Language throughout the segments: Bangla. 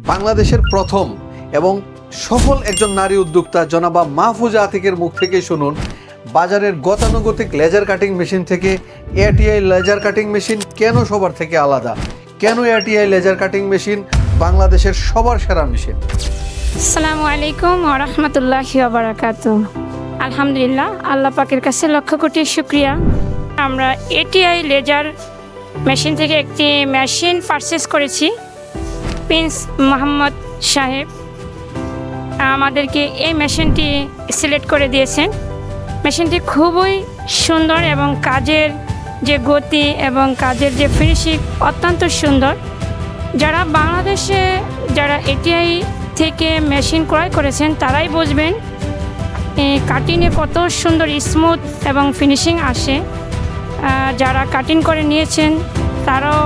বাংলাদেশের প্রথম এবং সফল একজন নারী উদ্যোক্তা জনাবা মাহফুজা আতিকের মুখ থেকে শুনুন বাজারের গতানুগতিক লেজার কাটিং মেশিন থেকে এটিআই লেজার কাটিং মেশিন কেন সবার থেকে আলাদা, কেন এটিআই লেজার কাটিং মেশিন বাংলাদেশের সবার সেরা মেশিন। আসসালামু আলাইকুম ওয়া রাহমাতুল্লাহি ওয়া বারাকাতুহু। আলহামদুলিল্লাহ, আল্লাহ পাকের কাছে লক্ষ কোটি শুকরিয়া। আমরা এটিআই লেজার মেশিন থেকে একটি মেশিন পারচেস করেছি। প্রিন্স মোহাম্মদ সাহেব আমাদেরকে এই মেশিনটি সিলেক্ট করে দিয়েছেন। মেশিনটি খুবই সুন্দর এবং কাজের যে গতি এবং কাজের যে ফিনিশিং অত্যন্ত সুন্দর। যারা বাংলাদেশে যারা এটিআই থেকে মেশিন ক্রয় করেছেন তারাই বুঝবেন কাটিংয়ে কত সুন্দর স্মুথ এবং ফিনিশিং আসে। যারা কাটিং করে নিয়েছেন তারাও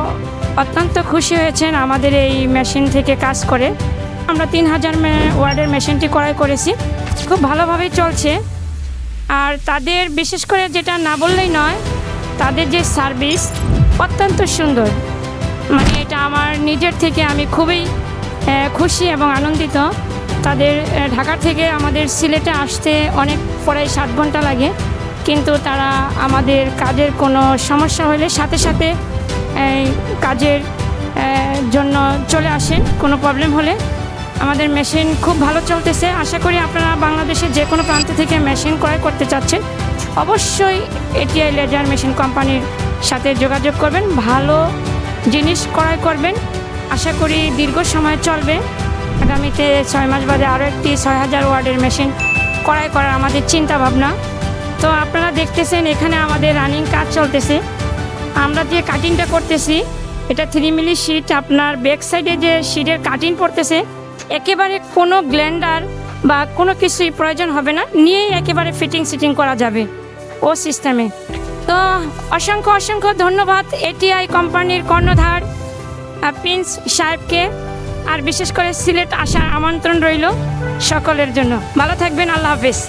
অত্যন্ত খুশি হয়েছেন আমাদের এই মেশিন থেকে কাজ করে। আমরা 3000 ওয়াটের মেশিনটি ক্রয় করেছি, খুব ভালোভাবেই চলছে। আর তাদের বিশেষ করে যেটা না বললেই নয়, তাদের যে সার্ভিস অত্যন্ত সুন্দর। মানে এটা আমার নিজের থেকে আমি খুবই খুশি এবং আনন্দিত। তাদের ঢাকা থেকে আমাদের সিলেটে আসতে অনেক প্রায় 7 ঘন্টা লাগে, কিন্তু তারা আমাদের কাজের কোনো সমস্যা হলে সাথে সাথে কাজের জন্য চলে আসেন। কোনো প্রবলেম হলে আমাদের মেশিন খুব ভালো চলতেছে। আশা করি আপনারা বাংলাদেশের যে কোনো প্রান্ত থেকে মেশিন ক্রয় করতে চাচ্ছেন অবশ্যই এটিআই লেজার মেশিন কোম্পানির সাথে যোগাযোগ করবেন, ভালো জিনিস ক্রয় করবেন। আশা করি দীর্ঘ সময় চলবে। আগামীতে 6 মাস বাদে আরও একটি 6000 ওয়াটের মেশিন ক্রয় করার আমাদের চিন্তা ভাবনা। তো আপনারা দেখতেছেন এখানে আমাদের রানিং কাজ চলতেছে। আমরা যে কাটিংটা করতেছি এটা 3 মিলি শিট। আপনার ব্যাক সাইডে যে শিটের কাটিং পড়তেছে একেবারে কোনো গ্ল্যান্ডার বা কোনো কিছুই প্রয়োজন হবে না, নিয়েই একেবারে ফিটিং করা যাবে ও সিস্টেমে। তো অসংখ্য অসংখ্য ধন্যবাদ এটিআই কোম্পানির কর্ণধার প্রিন্স সাহেবকে। আর বিশেষ করে সিলেট আসার আমন্ত্রণ রইল সকলের জন্য। ভালো থাকবেন, আল্লাহ হাফেজ।